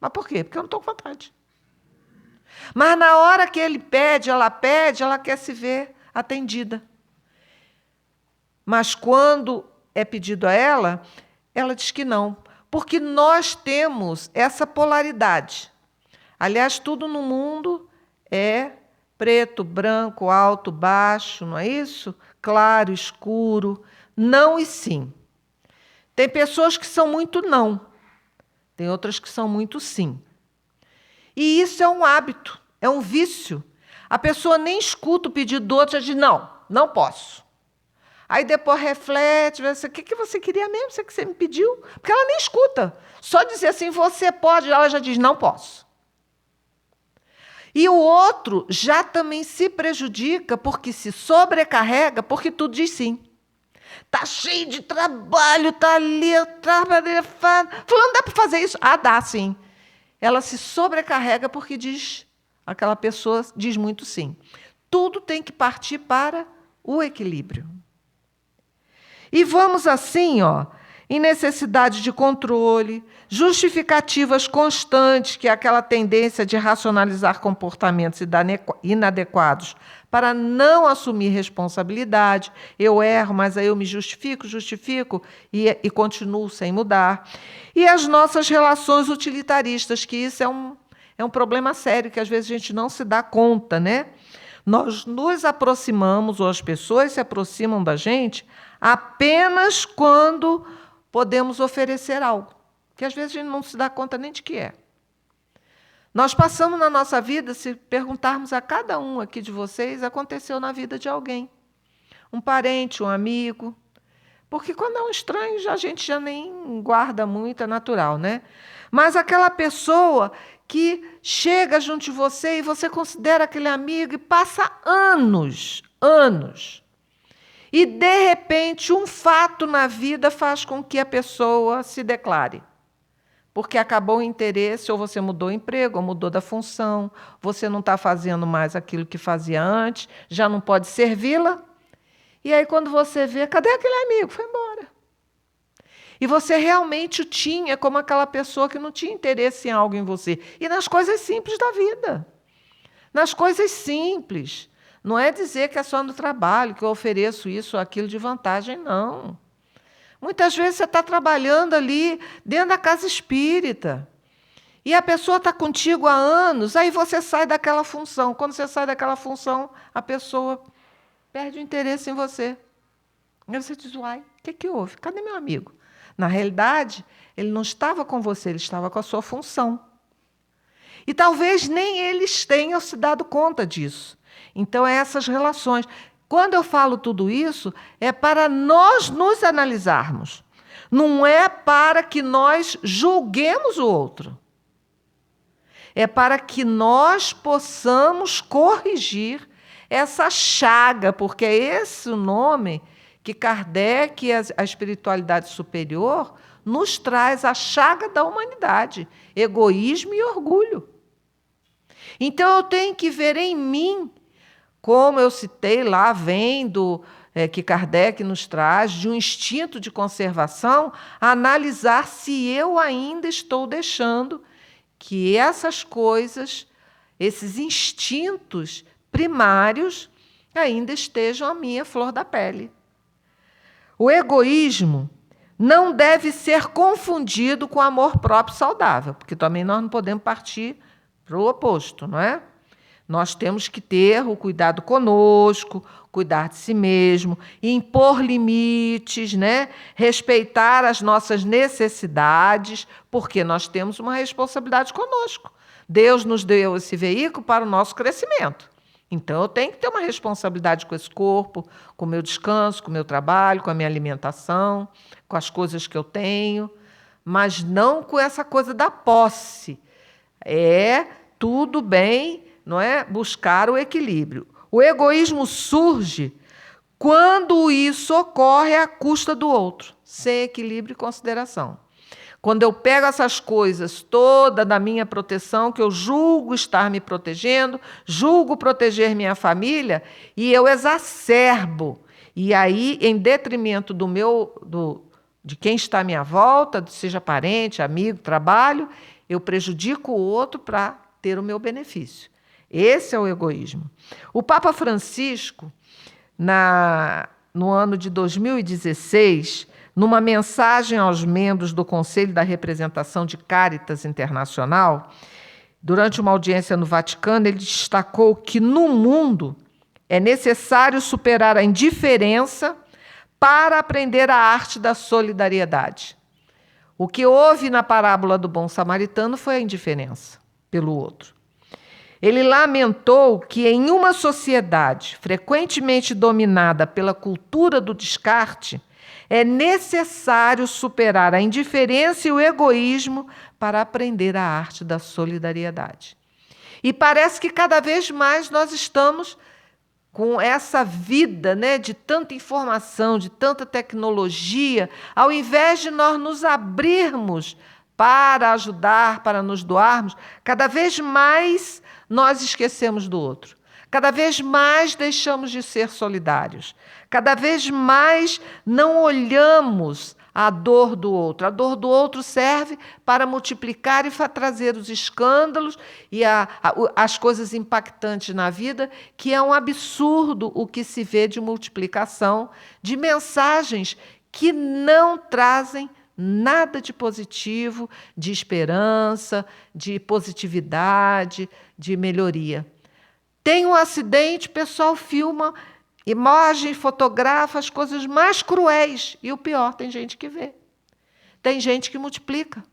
Mas por quê? Porque eu não estou com vontade. Mas na hora que ele pede, ela quer se ver atendida. Mas quando é pedido a ela diz que não. Porque nós temos essa polaridade. Aliás, tudo no mundo é preto, branco, alto, baixo, não é isso? Claro, escuro, não e sim. Tem pessoas que são muito não, tem outras que são muito sim. E isso é um hábito, é um vício. A pessoa nem escuta o pedido do outro, já diz, não posso. Aí depois reflete, o que você queria mesmo, o que você me pediu? Porque ela nem escuta. Só dizer assim, você pode, ela já diz, não posso. E o outro já também se prejudica porque se sobrecarrega, porque tudo diz sim. Está cheio de trabalho, está ali, fulano, dá para fazer isso? Ah, dá sim. Ela se sobrecarrega porque aquela pessoa diz muito sim. Tudo tem que partir para o equilíbrio. E vamos assim, em necessidade de controle, justificativas constantes, que é aquela tendência de racionalizar comportamentos inadequados para não assumir responsabilidade. Eu erro, mas aí eu me justifico e continuo sem mudar. E as nossas relações utilitaristas, que isso é um problema sério, que às vezes a gente não se dá conta, né? Nós nos aproximamos, ou as pessoas se aproximam da gente, apenas quando podemos oferecer algo, que às vezes a gente não se dá conta nem de que é. Nós passamos na nossa vida, se perguntarmos a cada um aqui de vocês, aconteceu na vida de alguém. Um parente, um amigo. Porque quando é um estranho, a gente já nem guarda muito, é natural, né? Mas aquela pessoa que chega junto de você e você considera aquele amigo e passa anos, e, de repente, um fato na vida faz com que a pessoa se declare. Porque acabou o interesse, ou você mudou o emprego, ou mudou da função, você não está fazendo mais aquilo que fazia antes, já não pode servi-la. E aí, quando você vê, cadê aquele amigo? Foi embora. E você realmente o tinha como aquela pessoa que não tinha interesse em algo em você. E nas coisas simples da vida. Nas coisas simples. Não é dizer que é só no trabalho que eu ofereço isso ou aquilo de vantagem, não. Muitas vezes você está trabalhando ali dentro da casa espírita. E a pessoa está contigo há anos, aí você sai daquela função. Quando você sai daquela função, a pessoa perde o interesse em você. Aí você diz, uai, o que houve? Cadê meu amigo? Na realidade, ele não estava com você, ele estava com a sua função. E talvez nem eles tenham se dado conta disso. Então, essas relações. Quando eu falo tudo isso, é para nós nos analisarmos. Não é para que nós julguemos o outro. É para que nós possamos corrigir essa chaga, porque é esse o nome que Kardec e a espiritualidade superior nos traz, a chaga da humanidade, egoísmo e orgulho. Então, eu tenho que ver em mim, como eu citei lá, vendo que Kardec nos traz, de um instinto de conservação, analisar se eu ainda estou deixando que essas coisas, esses instintos primários, ainda estejam à minha flor da pele. O egoísmo não deve ser confundido com amor próprio saudável, porque também nós não podemos partir para o oposto, não é? Nós temos que ter o cuidado conosco, cuidar de si mesmo, impor limites, né? Respeitar as nossas necessidades, porque nós temos uma responsabilidade conosco. Deus nos deu esse veículo para o nosso crescimento. Então, eu tenho que ter uma responsabilidade com esse corpo, com o meu descanso, com o meu trabalho, com a minha alimentação, com as coisas que eu tenho, mas não com essa coisa da posse. É tudo bem, não é? Buscar o equilíbrio. O egoísmo surge quando isso ocorre à custa do outro, sem equilíbrio e consideração. Quando eu pego essas coisas toda da minha proteção, que eu julgo estar me protegendo, julgo proteger minha família, e eu exacerbo. E aí, em detrimento de quem está à minha volta, seja parente, amigo, trabalho, eu prejudico o outro para ter o meu benefício. Esse é o egoísmo. O Papa Francisco, no ano de 2016, numa mensagem aos membros do Conselho da Representação de Caritas Internacional, durante uma audiência no Vaticano, ele destacou que no mundo é necessário superar a indiferença para aprender a arte da solidariedade. O que houve na parábola do bom samaritano foi a indiferença pelo outro. Ele lamentou que em uma sociedade frequentemente dominada pela cultura do descarte, é necessário superar a indiferença e o egoísmo para aprender a arte da solidariedade. E parece que cada vez mais nós estamos com essa vida, né, de tanta informação, de tanta tecnologia, ao invés de nós nos abrirmos para ajudar, para nos doarmos, cada vez mais nós esquecemos do outro. Cada vez mais deixamos de ser solidários. Cada vez mais não olhamos a dor do outro. A dor do outro serve para multiplicar e trazer os escândalos e as coisas impactantes na vida, que é um absurdo o que se vê de multiplicação de mensagens que não trazem nada de positivo, de esperança, de positividade, de melhoria. Tem um acidente, o pessoal filma, imagem, fotografa as coisas mais cruéis. E o pior, tem gente que vê. Tem gente que multiplica.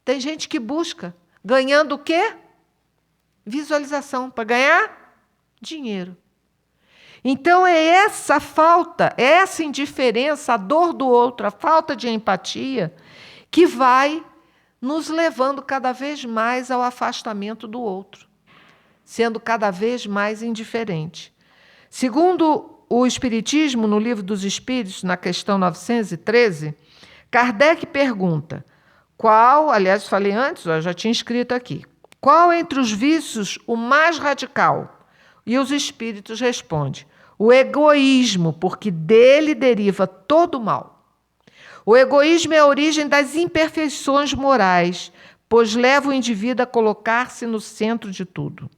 Tem gente que busca. Ganhando o quê? Visualização para ganhar dinheiro. Então é essa falta, é essa indiferença, a dor do outro, a falta de empatia, que vai nos levando cada vez mais ao afastamento do outro, sendo cada vez mais indiferente. Segundo o Espiritismo, no Livro dos Espíritos, na questão 913, Kardec pergunta, aliás, falei antes, eu já tinha escrito aqui, qual entre os vícios o mais radical? E os espíritos respondem, o egoísmo, porque dele deriva todo o mal. O egoísmo é a origem das imperfeições morais, pois leva o indivíduo a colocar-se no centro de tudo.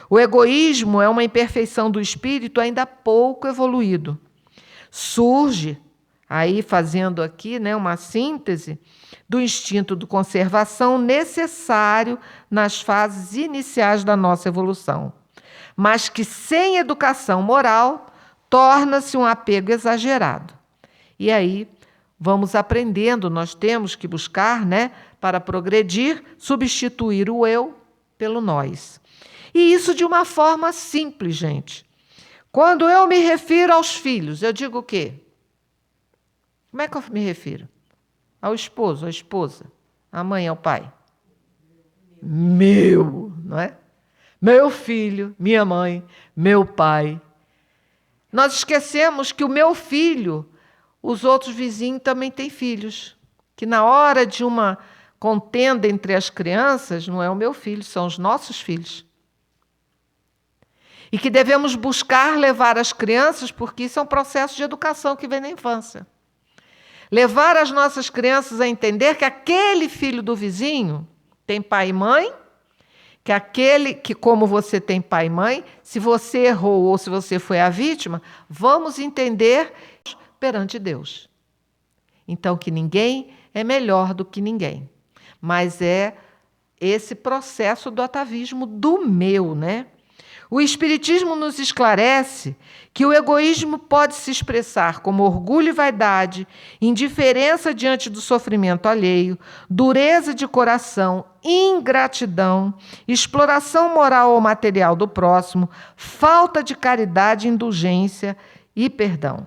O egoísmo é uma imperfeição do espírito ainda pouco evoluído. Surge, aí fazendo aqui, uma síntese, do instinto de conservação necessário nas fases iniciais da nossa evolução, mas que sem educação moral torna-se um apego exagerado. E aí vamos aprendendo, nós temos que buscar, para progredir, substituir o eu pelo nós. E isso de uma forma simples, gente. Quando eu me refiro aos filhos, eu digo o quê? Como é que eu me refiro? Ao esposo, à esposa, à mãe, ao pai. Meu, não é? Meu filho, minha mãe, meu pai. Nós esquecemos que o meu filho, os outros vizinhos também têm filhos. Que na hora de uma contenda entre as crianças, não é o meu filho, são os nossos filhos. E que devemos buscar levar as crianças, porque isso é um processo de educação que vem na infância. Levar as nossas crianças a entender que aquele filho do vizinho tem pai e mãe, que como você tem pai e mãe, se você errou ou se você foi a vítima, vamos entender perante Deus. Então, que ninguém é melhor do que ninguém. Mas é esse processo do atavismo do meu, O Espiritismo nos esclarece que o egoísmo pode se expressar como orgulho e vaidade, indiferença diante do sofrimento alheio, dureza de coração, ingratidão, exploração moral ou material do próximo, falta de caridade, indulgência e perdão.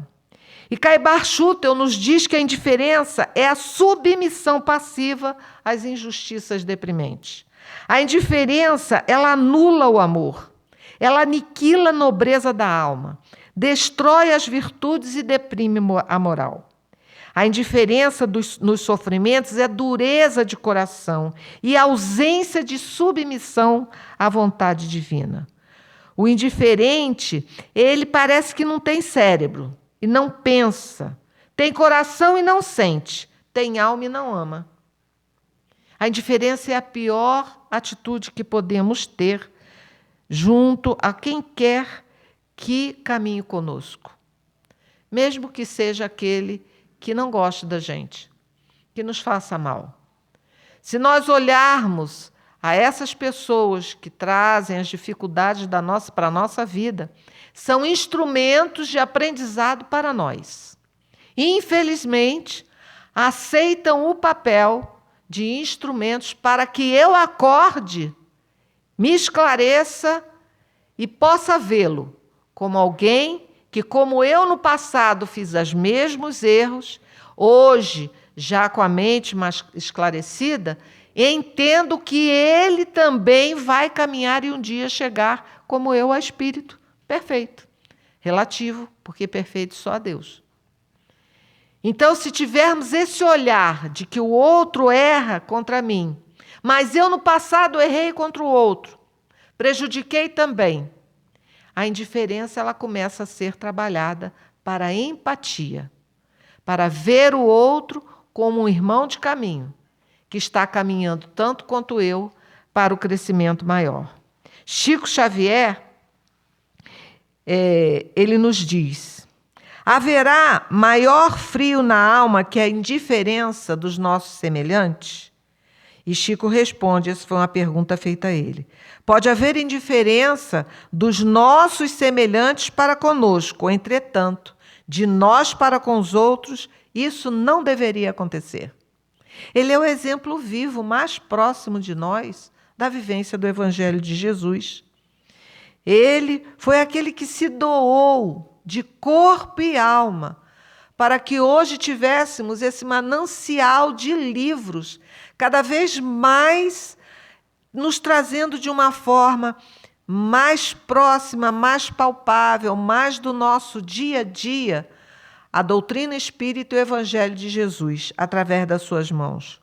E Caibar Schutel nos diz que a indiferença é a submissão passiva às injustiças deprimentes. A indiferença, ela anula o amor. Ela aniquila a nobreza da alma, destrói as virtudes e deprime a moral. A indiferença nos sofrimentos é dureza de coração e ausência de submissão à vontade divina. O indiferente, ele parece que não tem cérebro e não pensa, tem coração e não sente, tem alma e não ama. A indiferença é a pior atitude que podemos ter junto a quem quer que caminhe conosco, mesmo que seja aquele que não goste da gente, que nos faça mal. Se nós olharmos a essas pessoas que trazem as dificuldades para a nossa vida, são instrumentos de aprendizado para nós. Infelizmente, aceitam o papel de instrumentos para que eu acorde, me esclareça e possa vê-lo como alguém que, como eu no passado fiz os mesmos erros, hoje, já com a mente mais esclarecida, entendo que ele também vai caminhar e um dia chegar, como eu, a espírito perfeito. Relativo, porque perfeito só a Deus. Então, se tivermos esse olhar de que o outro erra contra mim, mas eu no passado errei contra o outro, prejudiquei também, a indiferença ela começa a ser trabalhada para a empatia, para ver o outro como um irmão de caminho, que está caminhando tanto quanto eu para o crescimento maior. Chico Xavier, ele nos diz, haverá maior frio na alma que a indiferença dos nossos semelhantes? E Chico responde, essa foi uma pergunta feita a ele. Pode haver indiferença dos nossos semelhantes para conosco, entretanto, de nós para com os outros, isso não deveria acontecer. Ele é o exemplo vivo, mais próximo de nós, da vivência do Evangelho de Jesus. Ele foi aquele que se doou de corpo e alma para que hoje tivéssemos esse manancial de livros, cada vez mais nos trazendo de uma forma mais próxima, mais palpável, mais do nosso dia a dia, a doutrina espírita e o Evangelho de Jesus, através das suas mãos.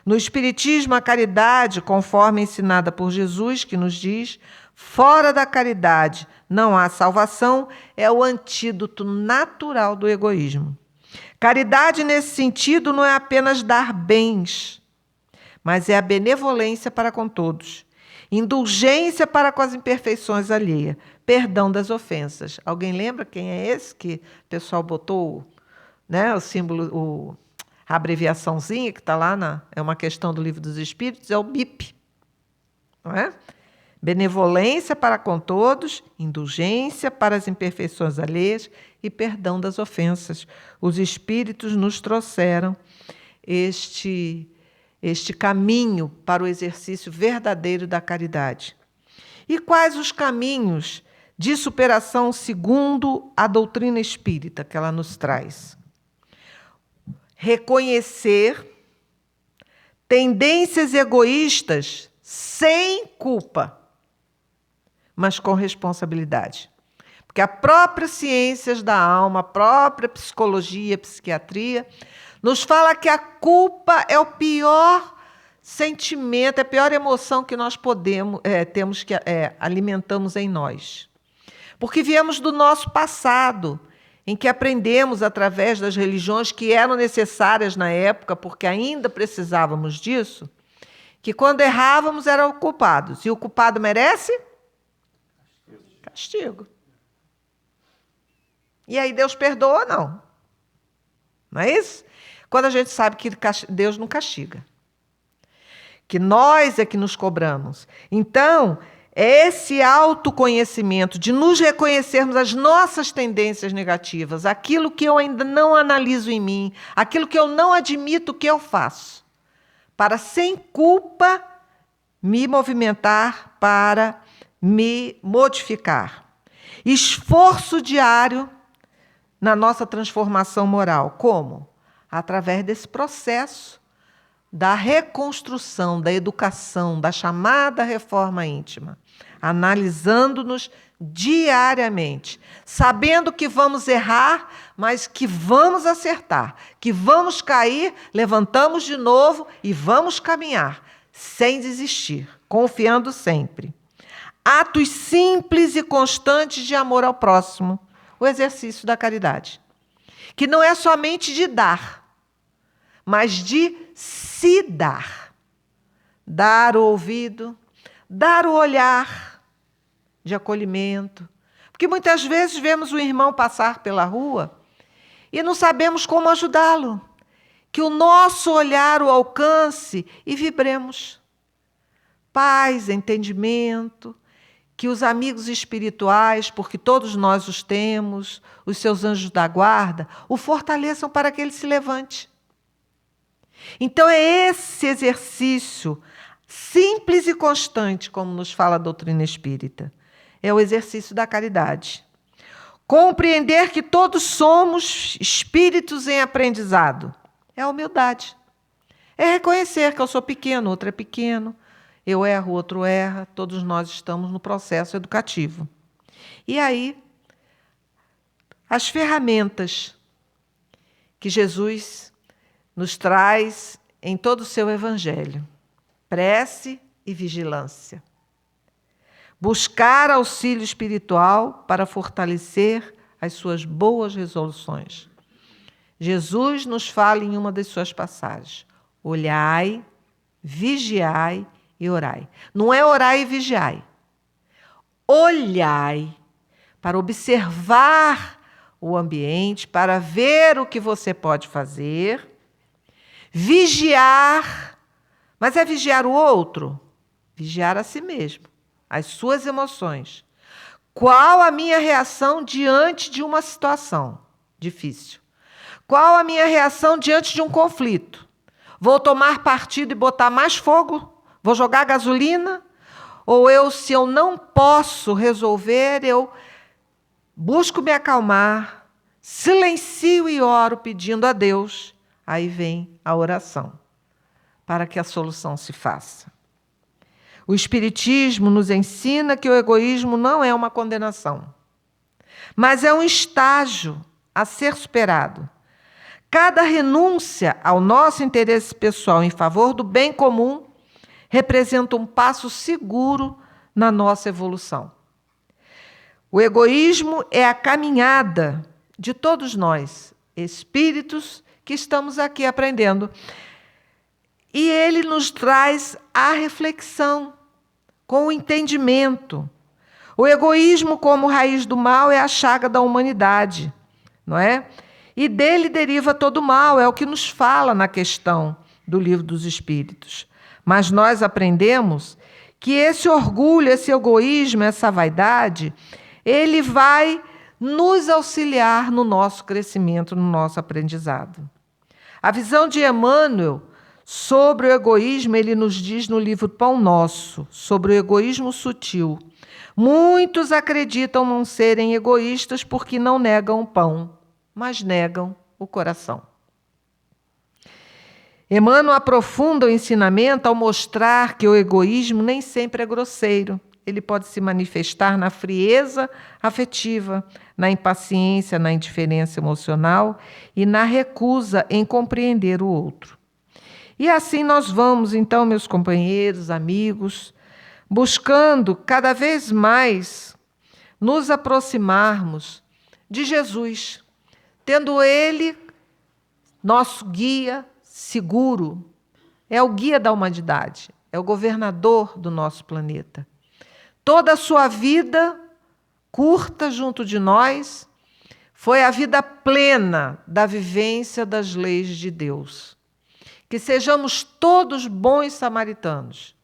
No Espiritismo, a caridade, conforme ensinada por Jesus, que nos diz, fora da caridade não há salvação, é o antídoto natural do egoísmo. Caridade, nesse sentido, não é apenas dar bens, mas é a benevolência para com todos, indulgência para com as imperfeições alheias, perdão das ofensas. Alguém lembra quem é esse que o pessoal botou, né, o símbolo, a abreviaçãozinha que está lá, é uma questão do Livro dos Espíritos, é o BIP, não é? Benevolência para com todos, indulgência para as imperfeições alheias e perdão das ofensas. Os Espíritos nos trouxeram este caminho para o exercício verdadeiro da caridade. E quais os caminhos de superação segundo a doutrina espírita que ela nos traz? Reconhecer tendências egoístas sem culpa, mas com responsabilidade. Porque a própria ciências da alma, a própria psicologia, psiquiatria, nos fala que a culpa é o pior sentimento, é a pior emoção que nós alimentamos em nós. Porque viemos do nosso passado, em que aprendemos através das religiões que eram necessárias na época, porque ainda precisávamos disso, que quando errávamos eram culpados. E o culpado merece? Castigo. E aí Deus perdoa ou não? Não é isso? Quando a gente sabe que Deus não castiga. Que nós é que nos cobramos. Então, esse autoconhecimento de nos reconhecermos as nossas tendências negativas, aquilo que eu ainda não analiso em mim, aquilo que eu não admito que eu faço, para sem culpa me movimentar para me modificar. Esforço diário na nossa transformação moral. Como? Através desse processo da reconstrução, da educação, da chamada reforma íntima, analisando-nos diariamente, sabendo que vamos errar, mas que vamos acertar, que vamos cair, levantamos de novo e vamos caminhar, sem desistir, confiando sempre. Atos simples e constantes de amor ao próximo, o exercício da caridade, que não é somente de dar, mas de se dar. Dar o ouvido, dar o olhar de acolhimento. Porque muitas vezes vemos o irmão passar pela rua e não sabemos como ajudá-lo. Que o nosso olhar o alcance e vibremos. Paz, entendimento, que os amigos espirituais, porque todos nós os temos, os seus anjos da guarda, o fortaleçam para que ele se levante. Então é esse exercício simples e constante, como nos fala a doutrina espírita, é o exercício da caridade. Compreender que todos somos espíritos em aprendizado é a humildade. É reconhecer que eu sou pequeno, outro é pequeno, eu erro, outro erra, todos nós estamos no processo educativo. E aí, as ferramentas que Jesus nos traz em todo o seu evangelho. Prece e vigilância. Buscar auxílio espiritual para fortalecer as suas boas resoluções. Jesus nos fala em uma das suas passagens: olhai, vigiai e orai. Não é orai e vigiai. Olhai para observar o ambiente, para ver o que você pode fazer. Vigiar, mas é vigiar o outro? Vigiar a si mesmo, as suas emoções. Qual a minha reação diante de uma situação difícil? Qual a minha reação diante de um conflito? Vou tomar partido e botar mais fogo Vou jogar gasolina? Ou se eu não posso resolver, eu busco me acalmar, silencio e oro pedindo a Deus. Aí vem a oração, para que a solução se faça. O Espiritismo nos ensina que o egoísmo não é uma condenação, mas é um estágio a ser superado. Cada renúncia ao nosso interesse pessoal em favor do bem comum representa um passo seguro na nossa evolução. O egoísmo é a caminhada de todos nós, espíritos que estamos aqui aprendendo. E ele nos traz a reflexão, com o entendimento. O egoísmo, como raiz do mal, é a chaga da humanidade, não é? E dele deriva todo o mal, é o que nos fala na questão do Livro dos Espíritos. Mas nós aprendemos que esse orgulho, esse egoísmo, essa vaidade, ele vai nos auxiliar no nosso crescimento, no nosso aprendizado. A visão de Emmanuel sobre o egoísmo, ele nos diz no livro Pão Nosso, sobre o egoísmo sutil. Muitos acreditam não serem egoístas porque não negam o pão, mas negam o coração. Emmanuel aprofunda o ensinamento ao mostrar que o egoísmo nem sempre é grosseiro. Ele pode se manifestar na frieza afetiva, na impaciência, na indiferença emocional e na recusa em compreender o outro. E assim nós vamos, então, meus companheiros, amigos, buscando cada vez mais nos aproximarmos de Jesus, tendo Ele nosso guia seguro, é o guia da humanidade, é o governador do nosso planeta. Toda a sua vida curta junto de nós foi a vida plena da vivência das leis de Deus. Que sejamos todos bons samaritanos,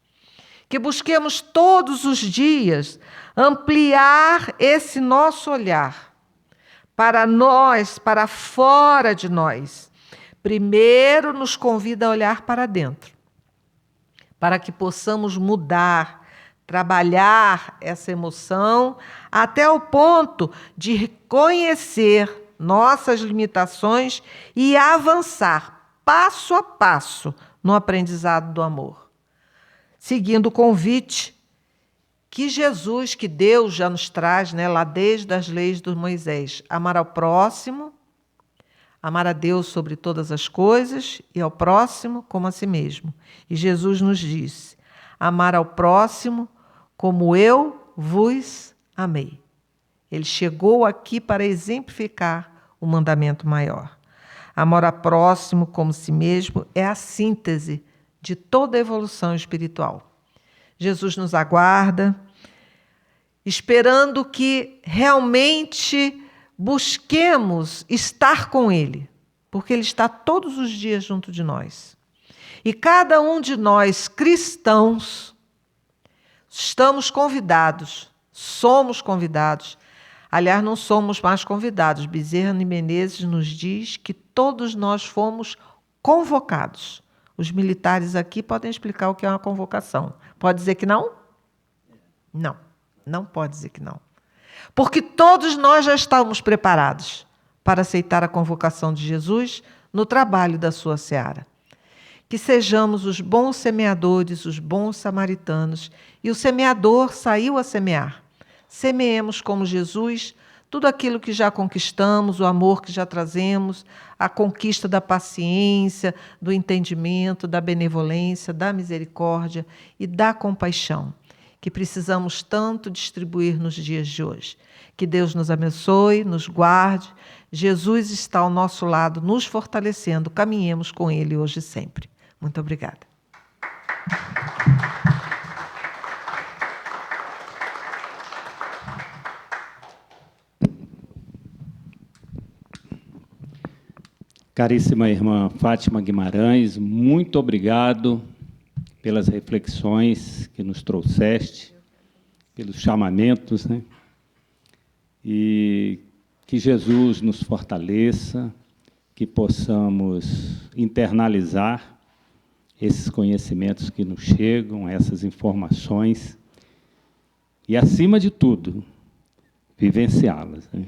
que busquemos todos os dias ampliar esse nosso olhar para nós, para fora de nós. Primeiro nos convida a olhar para dentro, para que possamos mudar, trabalhar essa emoção até o ponto de reconhecer nossas limitações e avançar passo a passo no aprendizado do amor. Seguindo o convite que Jesus, que Deus já nos traz, né, lá desde as leis do Moisés, amar ao próximo, amar a Deus sobre todas as coisas e ao próximo como a si mesmo. E Jesus nos disse, amar ao próximo como eu vos amei. Ele chegou aqui para exemplificar o mandamento maior. Amor ao próximo como si mesmo é a síntese de toda a evolução espiritual. Jesus nos aguarda, esperando que realmente busquemos estar com Ele, porque Ele está todos os dias junto de nós. E cada um de nós, cristãos, estamos convidados, somos convidados. Aliás, não somos mais convidados. Bezerra de Menezes nos diz que todos nós fomos convocados. Os militares aqui podem explicar o que é uma convocação. Pode dizer que não? Não, não pode dizer que não. Porque todos nós já estamos preparados para aceitar a convocação de Jesus no trabalho da sua seara. Que sejamos os bons semeadores, os bons samaritanos. E o semeador saiu a semear. Semeemos como Jesus tudo aquilo que já conquistamos, o amor que já trazemos, a conquista da paciência, do entendimento, da benevolência, da misericórdia e da compaixão, que precisamos tanto distribuir nos dias de hoje. Que Deus nos abençoe, nos guarde. Jesus está ao nosso lado, nos fortalecendo. Caminhemos com Ele hoje e sempre. Muito obrigada. Caríssima irmã Fátima Guimarães, muito obrigado pelas reflexões que nos trouxeste, pelos chamamentos, né? E que Jesus nos fortaleça, que possamos internalizar esses conhecimentos que nos chegam, essas informações, e, acima de tudo, vivenciá-las, né?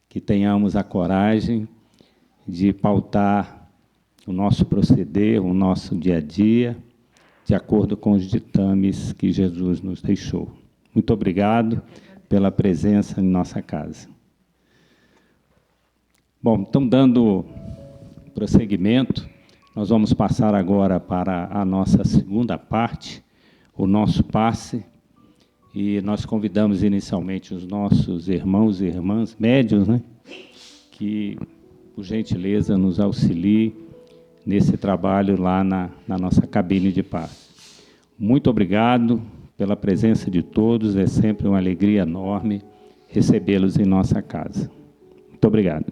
Que tenhamos a coragem de pautar o nosso proceder, o nosso dia a dia, de acordo com os ditames que Jesus nos deixou. Muito obrigado pela presença em nossa casa. Bom, então, dando prosseguimento, nós vamos passar agora para a nossa segunda parte, o nosso passe, e nós convidamos inicialmente os nossos irmãos e irmãs médiuns, né, que, por gentileza, nos auxiliem nesse trabalho lá na nossa cabine de passe. Muito obrigado pela presença de todos, é sempre uma alegria enorme recebê-los em nossa casa. Muito obrigado.